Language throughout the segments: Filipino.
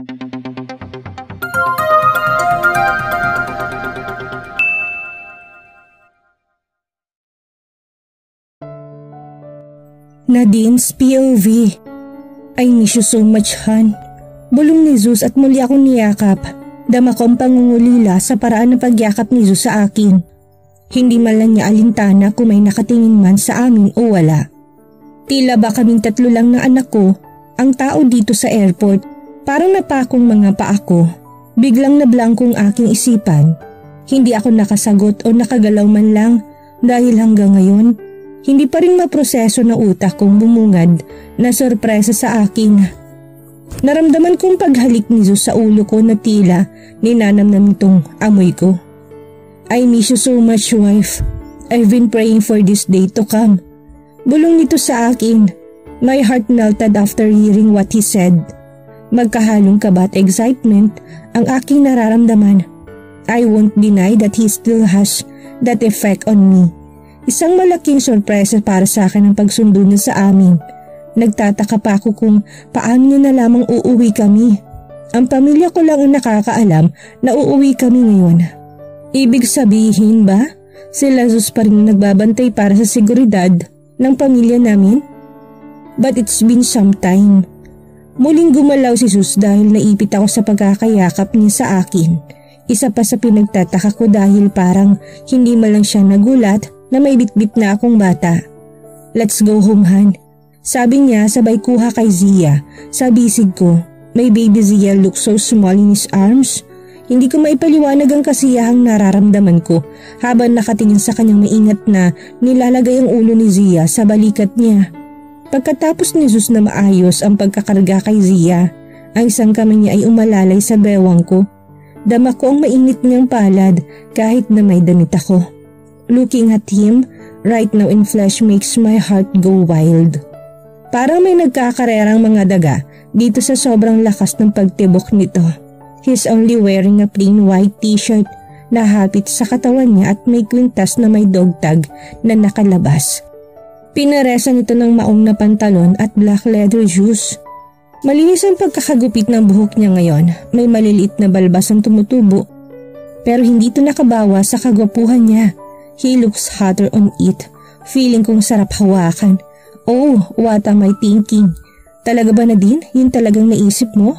Nadine's POV. I miss you so much, Han. Bulong ni Zeus at muli akong niyakap. Dama ko ang pangungulila sa paraan ng pagyakap ni Zeus sa akin. Hindi man lang niya alintana kung may nakatingin man sa amin o wala. Tila ba kaming tatlo lang ng anak ko ang tao dito sa airport. Parang napakong mga paa ko. Biglang nablangkong aking isipan. Hindi ako nakasagot o nakagalaw man lang dahil hanggang ngayon, hindi pa rin maproseso ng utak kong bumungad na sorpresa sa akin. Naramdaman kong paghalik ni Zeus sa ulo ko na tila ninanamnam nitong amoy ko. I miss you so much, wife. I've been praying for this day to come. Bulong nito sa akin. My heart melted after hearing what he said. Magkahalong kaba at excitement ang aking nararamdaman. I won't deny that he still has that effect on me. Isang malaking sorpresa para sa akin ang pagsundo niya sa amin. Nagtataka pa ako kung paano niya na lamang uuwi kami. Ang pamilya ko lang ang nakakaalam na uuwi kami ngayon. Ibig sabihin ba, sila Zeus pa rin nagbabantay para sa seguridad ng pamilya namin? But it's been some time. Muling gumalaw si Zeus dahil naipit ako sa pagkakayakap niya sa akin. Isa pa sa pinagtataka ko dahil parang hindi man lang siya nagulat na may bitbit na akong bata. Let's go home, Han. Sabi niya sabay kuha kay Zia. Sa bisig ko, may baby Zia looks so small in his arms. Hindi ko maipaliwanag ang kasiyahang nararamdaman ko habang nakatingin sa kanyang maingat na nilalagay ang ulo ni Zia sa balikat niya. Pagkatapos ni Zeus na maayos ang pagkakarga kay Zia, ang isang kamay niya ay umalalay sa bewang ko. Dama ko ang mainit niyang palad kahit na may damit ako. Looking at him right now in flesh makes my heart go wild. Parang may nagkakarerang mga daga dito sa sobrang lakas ng pagtibok nito. He's only wearing a plain white t-shirt na hapit sa katawan niya at may kwintas na may dog tag na nakalabas. Pinaresan ito ng maong na pantalon at black leather shoes. Malinis ang pagkakagupit ng buhok niya ngayon. May maliliit na balbas ang tumutubo. Pero hindi ito nakabawa sa kagwapuhan niya. He looks hotter on it. Feeling kong sarap hawakan. Oh, what am I thinking? Talaga ba Nadine? Yun talagang naisip mo?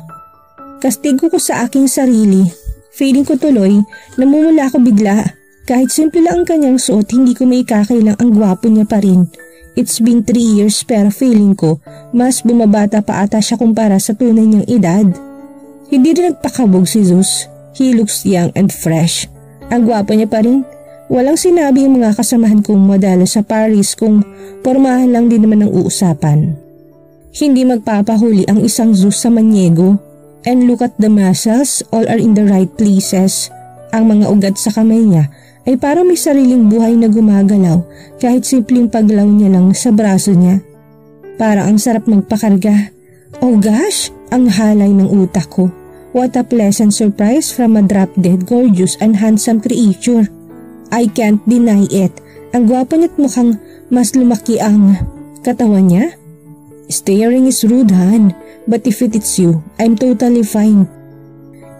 Kastigo ko sa aking sarili. Feeling ko tuloy, namumula ako bigla. Kahit simple lang ang kanyang suot, hindi ko may kakailang ang gwapo niya pa rin. It's been 3 years pero feeling ko, mas bumabata pa ata siya kumpara sa tunay niyang edad. Hindi rin nagpakabog si Zeus. He looks young and fresh. Ang gwapo niya pa rin. Walang sinabi ang mga kasamahan kong modelo sa Paris kung pormahan lang din naman ang uusapan. Hindi magpapahuli ang isang Zeus sa Maniego. And look at the muscles, all are in the right places. Ang mga ugat sa kamay niya ay parang may sariling buhay na gumagalaw kahit simpleng paglaw niya lang sa braso niya. Parang ang sarap magpakarga. Oh gosh, ang halay ng utak ko. What a pleasant surprise from a drop-dead gorgeous and handsome creature. I can't deny it. Ang gwapo niya't mukhang mas lumaki ang katawan niya. Staring is rude, Han. But if it's you, I'm totally fine.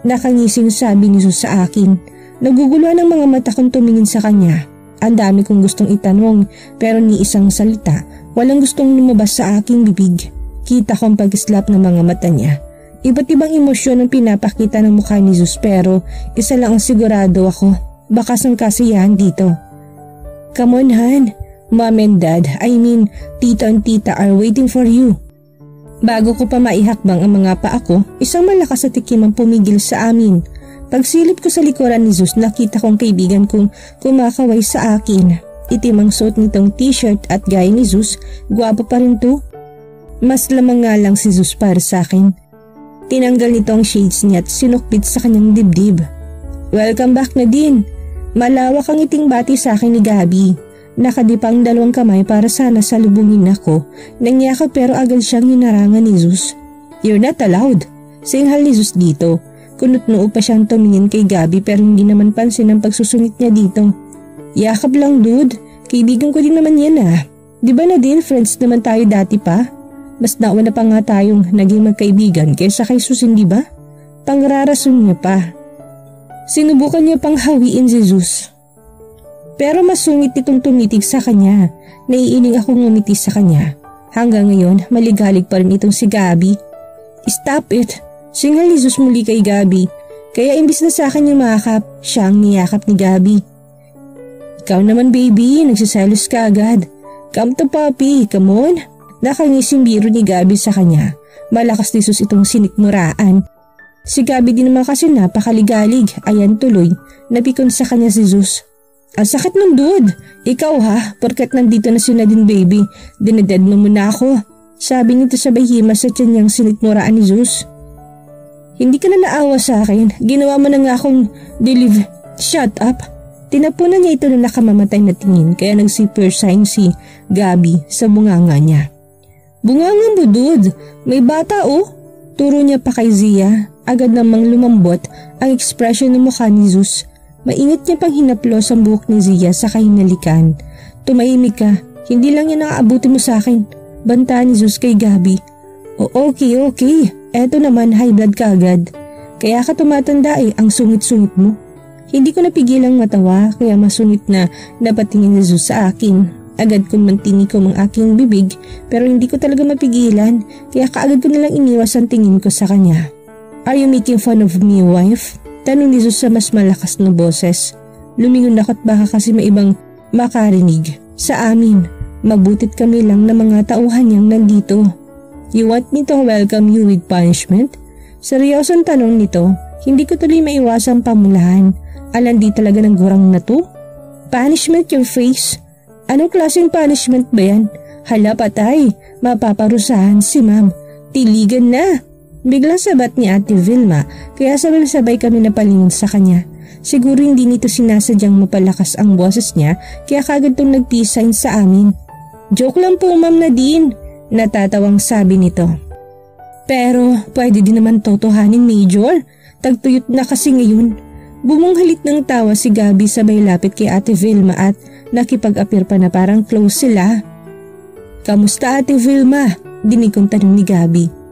Nakangising sabi ni Zeus sa akin. Naguguluhan ang mga mata kong tumingin sa kanya. Ang dami kong gustong itanong pero ni isang salita. Walang gustong lumabas sa aking bibig. Kita ko ang pag-islap ng mga mata niya. Iba't ibang emosyon ang pinapakita ng mukha ni Zeus pero isa lang ang sigurado ako. Bakas ng kasiyahan dito. Come on, Han. Mom and Dad, I mean, Tito and Tita are waiting for you. Bago ko pa maihakbang ang mga paa ko, isang malakas na tikim ang pumigil sa amin. Pagsilip ko sa likuran ni Zeus, nakita kong kaibigan kong kumakaway sa akin. Itim ang suot nitong t-shirt at gaya ni Zeus, gwapo pa rin to. Mas lamang nga lang si Zeus para sa akin. Tinanggal nito ang shades niya at sinukbit sa kanyang dibdib. Welcome back, Nadine. Malawak ang iting bati sa akin ni Gabi. Nakadipang 2 kamay para sana salubungin ako. Nangyakap pero agad siyang hinarangan ni Zeus. You're not allowed. Singhal ni Zeus dito. Kunot-noo pa siyang tumingin kay Gabi pero hindi naman pansin ang pagsusungit niya dito. Yakap lang, dude. Kaibigan ko din naman yan ah. Di ba Nadine, friends naman tayo dati pa? Mas nauna pa nga tayong naging magkaibigan kaysa kay Zeus, hindi ba? Pangrarason niya pa. Sinubukan niya pang hawiin si Zeus. Pero masungit nitong tumitig sa kanya. Naiiling akong ngumiti sa kanya. Hanggang ngayon, maligalig pa rin itong si Gabi. Stop it! Singal ni Zeus muli kay Gabi. Kaya imbis na sa akin yung makakap, siya ang niyakap ni Gabi. Ikaw naman baby, nagsiselos ka agad. Come to papi, come on. Nakangising biro ni Gabi sa kanya. Malakas ni Zeus itong sinikmuraan. Si Gabi din naman kasi napakaligalig. Ayan tuloy, napikon sa kanya si Zeus. Ang sakit ng dude. Ikaw ha, porkat nandito na si Nadine baby, dineded mo muna ako. Sabi nito sabay himas sa tiyan niyang sinikmuraan ni Zeus. Hindi ka na naawa sa akin. Ginawa mo na nga akong Shut up. Tinapunan niya ito na nakamamatay na tingin kaya nag-super sign si Gabi sa bunganga niya. Bunganga mo dude. May bata oh. Turo niya pa kay Zia. Agad namang lumambot ang ekspresyon ng mukha ni Zeus. Maingat niya pang hinaplos ang buhok ni Zia sa kahinalikan. Tumahimik ka. Hindi lang yan ang aabuti mo sa akin. Banta ni Zeus kay Gabi. O okay. Eto naman high blood ka agad. Kaya ka tumatanda ang sungit-sungit mo. Hindi ko napigilang matawa kaya masungit na napatingin ni Zeus sa akin. Agad kong mantinikom ang aking bibig pero hindi ko talaga mapigilan kaya kaagad ko nalang iniwas ang tingin ko sa kanya. Are you making fun of me, wife? Tanong ni Zeus sa mas malakas na boses. Lumingon ako't baka kasi may ibang makarinig. Sa amin, mabutit kami lang na mga tauhan niyang nandito. You want me to welcome you with punishment? Seryosong tanong nito, hindi ko tuloy maiwasang pamulahan. Alandi talaga ng gurang na to? Punishment your face? Anong klaseng punishment ba yan? Hala patay, mapaparusahan si ma'am. Tiligan na! Biglang sabat ni Ate Vilma kaya sabay-sabay kami napalingin sa kanya. Siguro hindi nito sinasadyang mapalakas ang boses niya kaya kagad tong nag-peace sign sa amin. Joke lang po Ma'am Nadine, natatawang sabi nito. Pero pwede din naman totohanin Major, tagtuyot na kasi ngayon. Bumunghalit ng tawa si Gabi sabay lapit kay Ate Vilma at nakipag-appear pa na parang close sila. Kamusta Ate Vilma? Dinig kong tanong ni Gabi.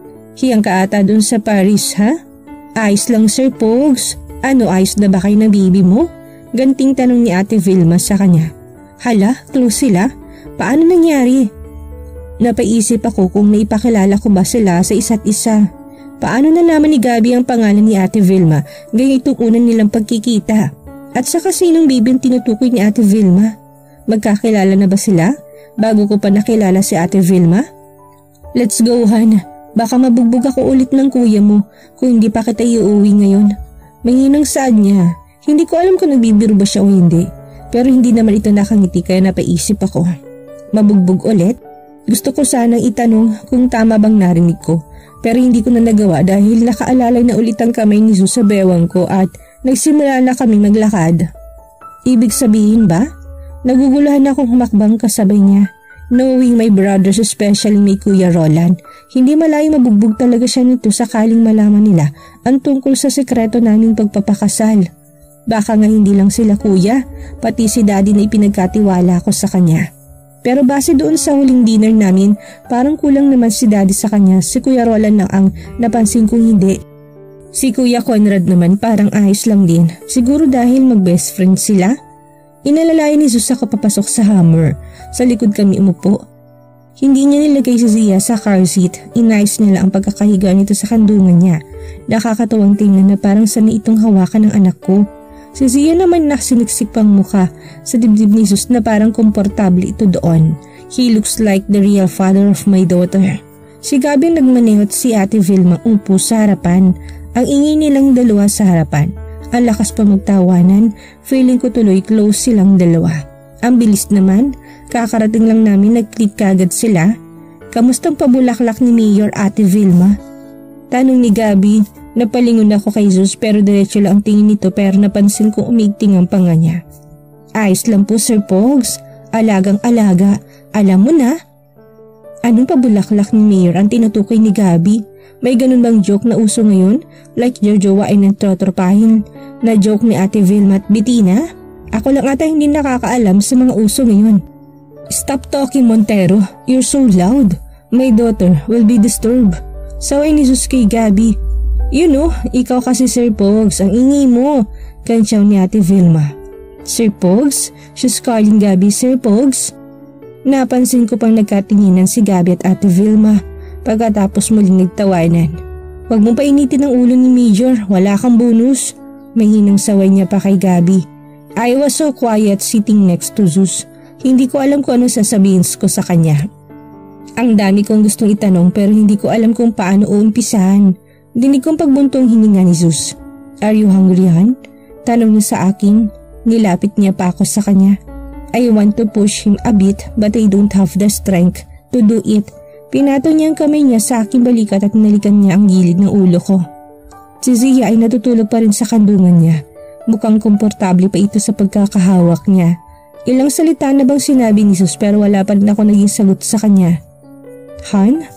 Hiyang ka ata dun sa Paris ha? Ayos lang Sir Pogs. Ano ayos na ba kayo ng baby mo? Ganting tanong ni Ate Vilma sa kanya. Hala, close sila? Paano nangyari? Napaisip ako kung naipakilala ko ba sila sa isa't isa. Paano nalaman ni Gabi ang pangalan ni Ate Vilma gaya itong unang nilang pagkikita? At saka sinong baby ang tinutukoy ni Ate Vilma? Magkakilala na ba sila? Bago ko pa nakilala si Ate Vilma? Let's go Han. Baka mabugbog ako ulit ng kuya mo kung hindi pa kita iuwi ngayon. Manginang saan niya. Hindi ko alam kung nagbibiro ba siya o hindi. Pero hindi naman ito nakangiti kaya napaisip ako. Mabugbog ulit? Gusto ko sanang itanong kung tama bang narinig ko. Pero hindi ko na nagawa dahil nakaalalay na ulit ang kamay ni Zeus sa bewang ko at nagsimula na kami maglakad. Ibig sabihin ba? Naguguluhan akong humakbang kasabay niya. Knowing my brothers, especially may Kuya Roland, hindi malayong mabugbog talaga siya nito sakaling malaman nila ang tungkol sa sekreto naming pagpapakasal. Baka nga hindi lang sila kuya, pati si daddy na ipinagkatiwala ko sa kanya. Pero base doon sa huling dinner namin, parang kulang naman si daddy sa kanya, si Kuya Roland lang ang napansin kong hindi. Si Kuya Conrad naman parang ayos lang din, siguro dahil mag-best friend sila. Inalalayan ni Zeus ako papasok sa Hammer. Sa likod kami umupo. Hindi niya nilagay si Zia sa car seat. Inayos niya lang ang pagkakahiga nito sa kandungan niya. Nakakatuwang tingnan na parang sanay itong hawakan ng anak ko. Si Zia naman naksiniksik pang mukha sa dibdib ni Zeus na parang komportable ito doon. He looks like the real father of my daughter. Si Gabi ang nagmaneho at si Ate Vilma umupo sa harapan. Ang ingay nilang dalawa sa harapan. Ang lakas pa magtawanan, feeling ko tuloy close silang dalawa. Ang bilis naman, kakarating lang namin nag-click kagad sila. Kamustang pabulaklak ni Mayor Ate Vilma? Tanong ni Gabi, napalingon ako kay Zeus pero diretso lang ang tingin nito pero napansin ko umigting ang panga niya. Ayos lang po Sir Pogs, alagang alaga, alam mo na. Anong pabulaklak ni Mayor ang tinutukoy ni Gabi? May ganun bang joke na uso ngayon? Like Jojowa ay nagtrotropahin na joke ni Ate Vilma at Bettina? Ako lang ata hindi nakakaalam sa mga uso ngayon. Stop talking Montero, you're so loud. My daughter will be disturbed. Saway ni Zeus kay Gabi. Ikaw kasi Sir Pogs, ang ingay mo, kantsaw ni Ate Vilma. Sir Pogs? She's calling Gabby Sir Pogs? Napansin ko pang nagkatinginan si Gabby at Ate Vilma pagkatapos muling nagtawanan. Huwag mong painitin ang ulo ni Major, wala kang bonus. Mahinang saway niya pa kay Gabby. I was so quiet sitting next to Zeus. Hindi ko alam kung ano sasabihin ko sa kanya. Ang dami kong gustong itanong pero hindi ko alam kung paano uumpisahan. Dinig kong pagbuntong hininga ni Zeus. Are you hungry, Han? Tanong niya sa akin. Nilapit niya pa ako sa kanya. I want to push him a bit but I don't have the strength to do it. Pinato niya ang kamay niya sa aking balikat at nalikan niya ang gilid ng ulo ko. Si Zia ay natutulog pa rin sa kandungan niya. Mukhang komportable pa ito sa pagkakahawak niya. Ilang salita na bang sinabi ni Zeus pero wala pa rin ako naging sagot sa kanya. Han?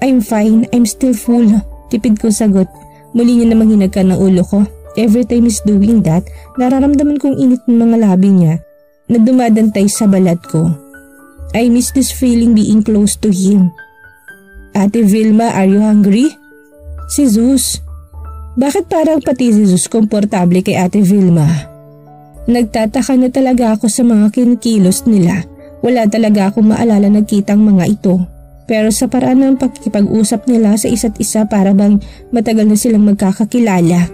I'm fine, I'm still full. Tipid ko sagot. Muli niya namang hinagkan ng ulo ko. Every time he's doing that, nararamdaman kong init ng mga labi niya na dumadantay sa balat ko. I miss this feeling being close to him. Ate Vilma, are you hungry? Si Zeus. Bakit parang pati si Zeus komportable kay Ate Vilma? Nagtataka na talaga ako sa mga kinikilos nila. Wala talaga akong maalala nagkitang mga ito. Pero sa paraan ng pakikipag-usap nila sa isa't isa para bang matagal na silang magkakakilala.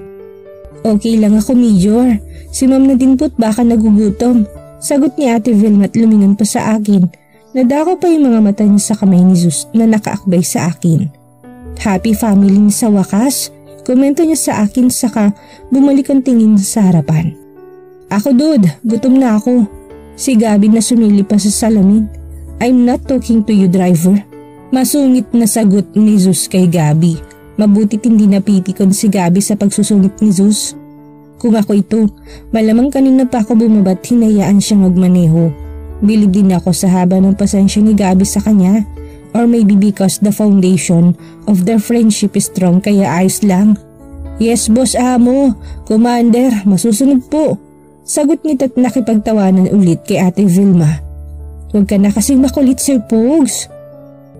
Okay lang ako, Major. Si Ma'am Nadine po't baka nagugutom. Sagot ni Ate Vilma at lumingon pa sa akin. Nadako pa yung mga mata niya sa kamay ni Zeus na nakaakbay sa akin. Happy family niya sa wakas. Komento niya sa akin saka bumalik ang tingin sa harapan. Ako dude, gutom na ako. Si Gabby na sumili pa sa salamin. I'm not talking to you, driver. Masungit na sagot ni Zeus kay Gabby. Mabutit hindi napitikon si Gabby sa pagsusungit ni Zeus. Kung ako ito, malamang kanina pa ako bumabat hinayaan siyang magmaneho. Bilib din ako sa haba ng pasensya ni Gabby sa kanya. Or maybe because the foundation of their friendship is strong kaya ayos lang. Yes boss amo, commander, masusunod po. Sagot nito at nakipagtawanan ulit kay Ate Vilma. Huwag ka na kasing makulit Sir Pogs.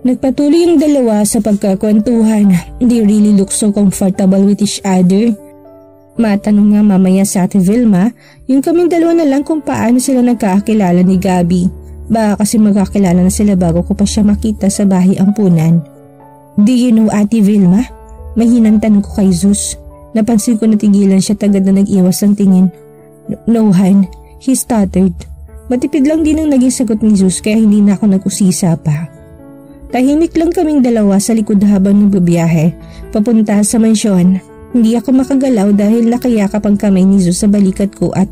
Nagpatuloy yung dalawa sa pagkakwentuhan. They really look so comfortable with each other. Matanong nga mamaya sa Ate Vilma, yung kaming dalawa na lang kung paano sila nagkakilala ni Gabby. Baka kasi magkakilala na sila bago ko pa siya makita sa bahay ampunan. Do you know Ate Vilma? Mahinang tanong ko kay Zeus. Napansin ko natigilan siya tagad na nag-iwas ng tingin. No Han, he stuttered. Matipid lang din ang naging sagot ni Zeus kaya hindi na ako nag-usisa pa. Tahimik lang kaming dalawa sa likod habang nagbabiyahe, papunta sa mansyon. Hindi ako makagalaw dahil nakayakap ang kamay ni Zeus sa balikat ko at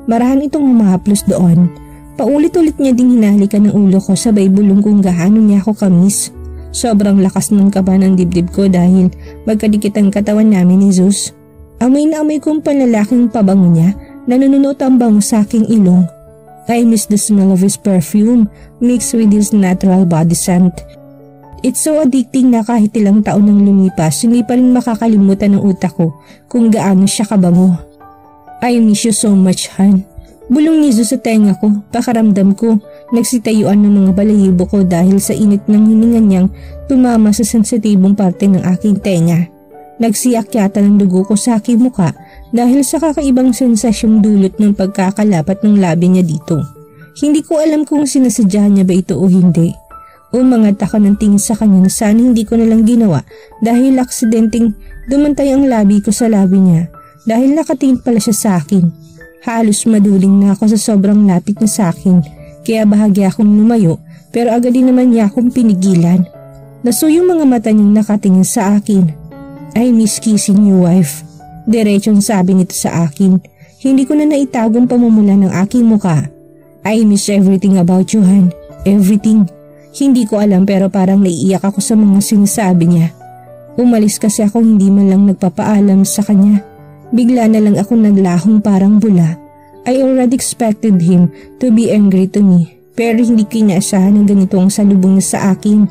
marahan itong humahaplos doon. Paulit-ulit niya ding hinalikan ng ulo ko sabay bulong kung gaano niya ako kamis. Sobrang lakas ng kaba ng dibdib ko dahil magkadikit ang katawan namin ni Zeus. Amoy na amoy kong panlalaking pabango niya na nanunot ang bango sa aking ilong. I miss the smell of his perfume mixed with his natural body scent. It's so addicting na kahit ilang taon nang lumipas, hindi pa rin makakalimutan ng utak ko kung gaano siya kabango. I miss you so much, Han. Bulong ni Zeus sa tenga ko, pakaramdam ko, nagsitayuan ng mga balahibo ko dahil sa init ng hininga niyang tumama sa sensitibong parte ng aking tenga. Nagsiyak yata ng dugo ko sa aking muka dahil sa kakaibang sensasyong dulot ng pagkakalapat ng labi niya dito. Hindi ko alam kung sinasadya niya ba ito o hindi. Umangat ako ng tingin sa kanya na sana hindi ko nalang ginawa dahil aksidenteng dumantay ang labi ko sa labi niya dahil nakatingin pala siya sa akin. Halos maduling na ako sa sobrang lapit niya sa akin kaya bahagya akong lumayo pero agad din naman niya akong pinigilan. Nasuyong mga mata niyang nakatingin sa akin. I miss kissing you, wife. Diretsong sabi nito sa akin. Hindi ko na naitagong pamumula ng aking muka. I miss everything about you, Han. Everything. Hindi ko alam pero parang naiiyak ako sa mga sinasabi niya. Umalis kasi ako hindi man lang nagpapaalam sa kanya. Bigla na lang ako naglahong parang bula. I already expected him to be angry to me pero hindi ko inaasahan ng ganito ang salubong niya sa akin.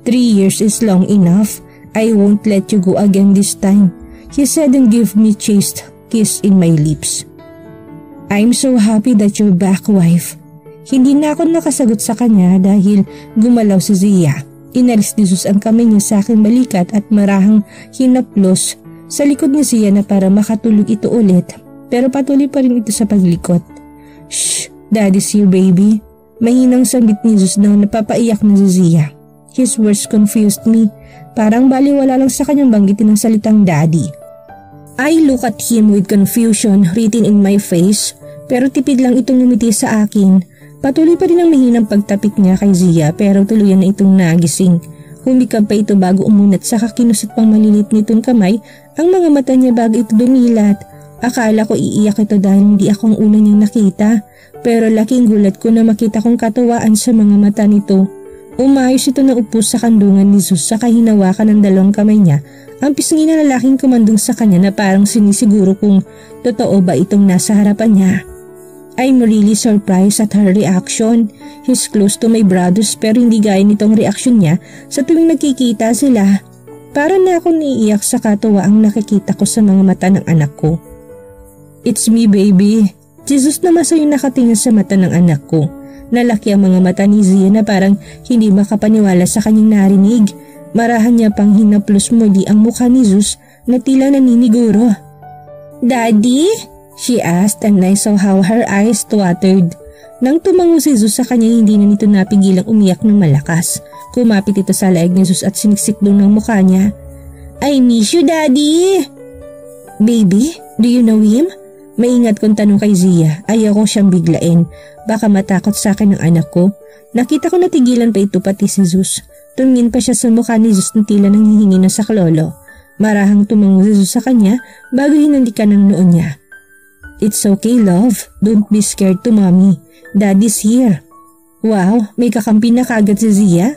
3 years is long enough. I won't let you go again this time. He said and gave me chaste kiss in my lips. I'm so happy that you're back, wife. Hindi na ako nakasagot sa kanya dahil gumalaw si Zia. Inalis ni Zeus ang kamay niya sa aking balikat at marahang hinaplos Sa likod ni Zia na para makatulog ito ulit pero patuloy pa rin ito sa paglikot. Shh! Daddy's here, baby. Mahinang sambit ni Jesus na napapaiyak na si Zia. His words confused me. Parang baliwala lang sa kanyang banggitin ang salitang daddy. I look at him with confusion written in my face pero tipid lang itong ngumiti sa akin. Patuloy pa rin ang mahinang pagtapik niya kay Zia pero tuluyan na itong nagising. Humikab pa ito bago umunat saka kinusot pang malilit nitong kamay ang mga mata niya bago ito dumilat. Akala ko iiyak ito dahil hindi ako ang una niyang nakita pero laking gulat ko na makita kong katuwaan sa mga mata nito. Umayos ito na upo sa kandungan ni Jesus saka hinawakan ng dalawang kamay niya ang pisngi na lalaking kumandong sa kanya na parang sinisiguro kung totoo ba itong nasa harapan niya. I'm really surprised at her reaction. He's close to my brothers pero hindi gaya nitong reaksyon niya sa tuwing nagkikita sila. Para na ako naiiyak sa katuwa ang nakikita ko sa mga mata ng anak ko. It's me, baby. Jesus na masayang nakatingin sa mata ng anak ko. Nalaki ang mga mata ni Zia na parang hindi makapaniwala sa kanyang narinig. Marahan niya pang hinaplos muli ang mukha ni Jesus na tila naniniguro. Daddy? She asked and I saw how her eyes watered. Nang tumango si Jesus sa kanya hindi na nito napigilang umiyak ng malakas. Kumapit ito sa laig ni Jesus at siniksik doon ng mukha niya. I miss you, Daddy! Baby, do you know him? Maingat kong tanong kay Zia. Ayaw kong siyang biglain. Baka matakot sa akin ang anak ko. Nakita ko natigilan pa ito pati si Jesus. Tumingin pa siya sa mukha ni Jesus na tila nanghihingi na sa klolo. Marahang tumango si Jesus sa kanya bago hinandikan ng noon niya. It's okay, love. Don't be scared to mommy. Daddy's here. Wow, may kakampi na kagad si Zia.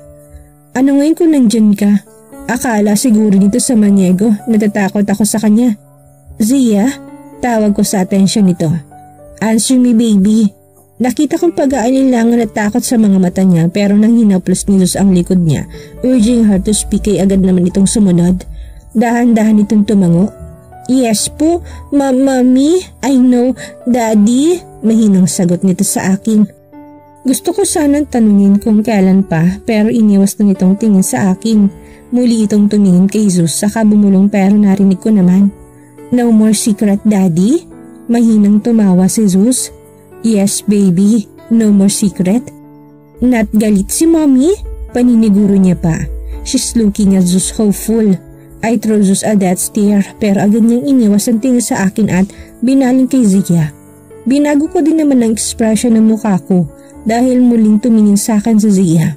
Ano ngayon kung nandyan ka? Akala siguro nito sa Maniego. Natatakot ako sa kanya. Zia? Tawag ko sa atensyon nito. Answer me, baby. Nakita kong pag-aalilangan at takot sa mga mata niya pero nang hinaplos ni Jesus ang likod niya, urging her to speak ay agad naman itong sumunod. Dahan-dahan itong tumango. Yes po, Mami, I know, Daddy. Mahinang sagot nito sa akin. Gusto ko sanang tanungin kung kailan pa pero iniwas na nitong tingin sa akin. Muli itong tumingin kay Jesus saka bumulong pero narinig ko naman. No more secret, Daddy? Mahinang tumawa si Jesus. Yes, baby. No more secret. Not galit si Mommy? Paniniguro niya pa. She's looking at Jesus hopeful. I threw Jesus a death stare pero agad niyang iniwas ang tingin sa akin at binaling kay Zia. Binago ko din naman ang ekspresyon ng mukha ko dahil muling tumingin sa akin si Zia.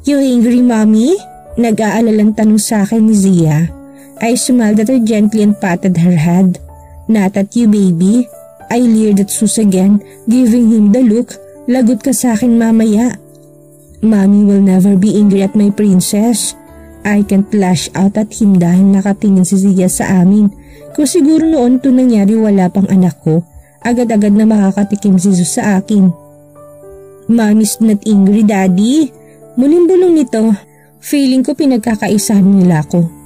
You angry, Mommy? Nag-aalalang tanong sa akin ni Zia. I smiled at her gently and patted her head. Not at you, baby. I leered at Sus again, giving him the look. Lagot ka sa akin mamaya. Mommy will never be angry at my princess. I can't lash out at him dahil nakatingin si Zia sa amin. Kung siguro noon ito nangyari wala pang anak ko, agad-agad na makakatikim si Sus sa akin. Mommy's not angry, Daddy. Muling bulong nito. Feeling ko pinagkakaisahan nila ako.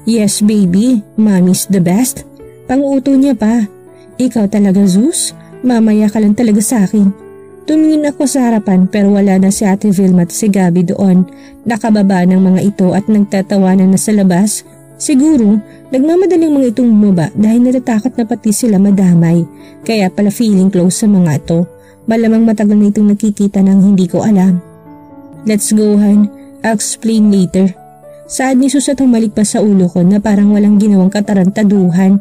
Yes, baby. Mommy's the best. Pang-uto niya pa. Ikaw talaga, Zeus? Mamaya ka lang talaga sa akin. Tumingin ako sa harapan pero wala na si Ate Vilma at si Gabi doon. Nakababa ng mga ito at nagtatawanan na sa labas. Siguro, nagmamadaling mga itong bumaba dahil natatakot na pati sila madamay. Kaya pala feeling close sa mga ito. Malamang matagal na itong nakikita ng hindi ko alam. Let's go, Han. I'll explain later. Saad ni Sus at humalik pa sa ulo ko na parang walang ginawang katarantaduhan.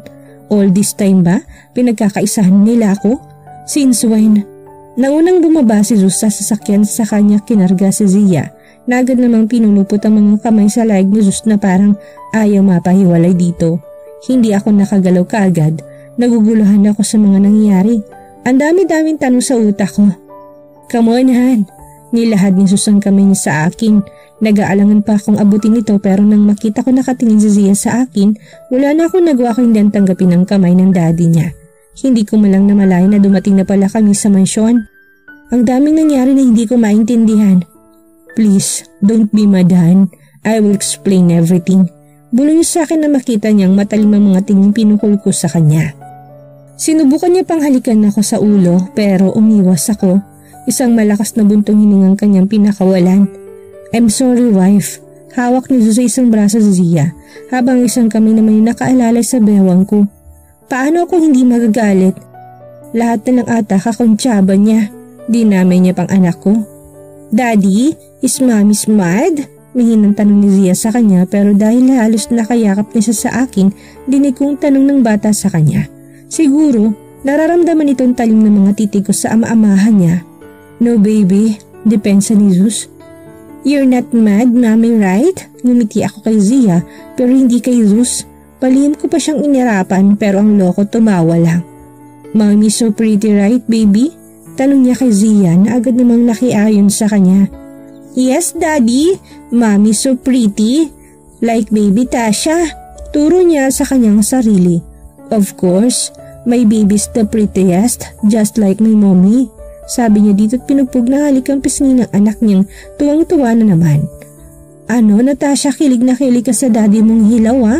All this time ba, pinagkakaisahan nila ako? Since when? Naunang bumaba si Sus sa sasakyan sa kanya kinarga si Zia. Na agad namang pinulupot ang mga kamay sa laig ni Sus na parang ayaw mapahiwalay dito. Hindi ako nakagalaw kaagad. Naguguluhan ako sa mga nangyayari. Ang dami-daming tanong sa utak ko. Come on, Han. Nilahad ni Sus ang kamay niya sa akin. Nag-aalangan pa akong abutin ito pero nang makita ko nakatingin si Zia sa akin, wala na akong nagawa ko hindi ang tanggapin ang kamay ng daddy niya. Hindi ko malang namalayan na dumating na pala kami sa mansyon. Ang daming nangyari na hindi ko maintindihan. Please, don't be mad, Han. I will explain everything. Bulong niya sa akin na makita niyang matalim ang mga tingin pinukul ko sa kanya. Sinubukan niya pang halikan ako sa ulo pero umiwas ako. Isang malakas na buntong hiningang kanyang pinakawalan. I'm sorry, wife. Hawak ni Zeus sa isang braso si Zia, habang isang kamay naman yung nakaalalay sa bewang ko. Paano ako hindi magagalit? Lahat na lang ata kakuntsaba niya. Di namin niya pang anak ko. Daddy, is Mommy's mad? Mahinang tanong ni Zia sa kanya, pero dahil halos nakayakap niya sa akin, dinig kong tanong ng bata sa kanya. Siguro, nararamdaman itong talim ng mga titig ko sa ama-amahan niya. No baby, depensa ni Zeus. You're not mad, mommy, right? Ngumiti ako kay Zia, pero hindi kay Zeus. Palihim ko pa siyang inirapan, pero ang loko tumawa lang. Mommy so pretty, right, baby? Tanong niya kay Zia na agad namang nakiayon sa kanya. Yes, daddy. Mommy so pretty. Like baby Tasha. Turo niya sa kanyang sarili. Of course, my baby's the prettiest, just like my mommy. Sabi niya dito't pinugpog na halik ang pisngi ng anak niyang tuwang-tuwa na naman. Ano, Natasha, kilig na kilig ka sa daddy mong hilaw, ha?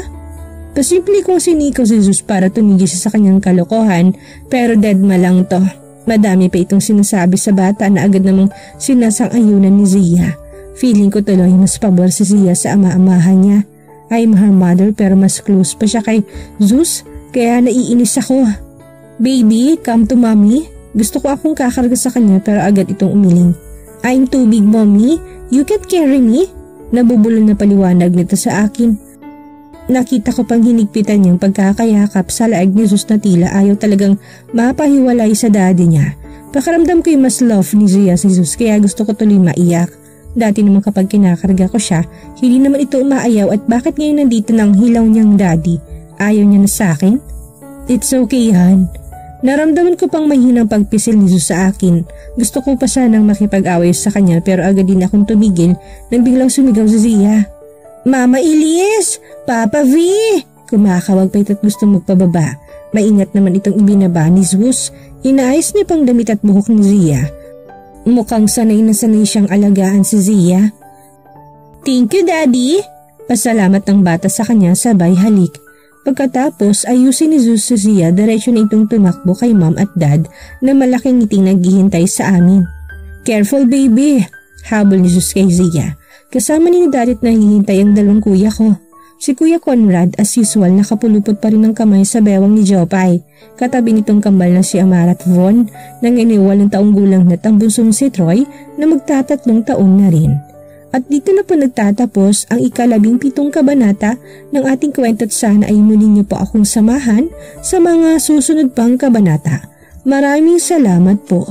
Pasimple kong sinikaw si Zeus para tumigil siya sa kanyang kalokohan, pero deadma lang to. Madami pa itong sinasabi sa bata na agad namang sinasang-ayunan ni Zia. Feeling ko tuloy mas pabor si Zia sa ama-amahan niya. I'm her mother pero mas close pa siya kay Zeus, kaya naiinis ako. Baby, come to mommy. Gusto ko akong kakarga sa kanya pero agad itong umiling. I'm too big, mommy. You can't carry me. Nabubulol na paliwanag nito sa akin. Nakita ko pang hinigpitan niyang pagkakayakap sa laag ni Zeus na tila ayaw talagang mapahiwalay sa daddy niya. Pakaramdam ko yung mas love ni Zia si Zeus kaya gusto ko tuloy maiyak. Dati naman kapag kinakarga ko siya, hindi naman ito umaayaw at bakit ngayon nandito ng hilaw niyang daddy? Ayaw niya na sa akin? It's okay, Han. Naramdaman ko pang mahinang pagpisil ni Zeus sa akin. Gusto ko pa sanang makipag-away sa kanya pero agad din akong tumigil nang biglang sumigaw si Zia. Mama Elias! Papa V! Kumakawag pa ito't gusto magpababa. Maingat naman itong ibinaba ni Zeus. Inaayos niya pang damit at buhok ni Zia. Mukhang sanay na sanay siyang alagaan si Zia. Thank you, Daddy! Pasalamat ng bata sa kanya sabay halik. Pagkatapos ayusin ni Zeus si Zia, diretsyo na itong tumakbo kay mom at dad na malaking ngiting naghihintay sa amin. Careful baby! Habol ni Zeus kay Zia. Kasama ni Daddy at nahihintay ang dalawang kuya ko. Si Kuya Conrad as usual nakapulupot pa rin ng kamay sa bewang ni Jopay. Katabi nitong kambal na si Amarat Von nang iniwal ng taong gulang na ang bunsong si Troy na magtatatlong taon na rin. At dito na po nagtatapos ang ika-17 kabanata ng ating kwento at sana ay muli niyo po akong samahan sa mga susunod pang kabanata. Maraming salamat po.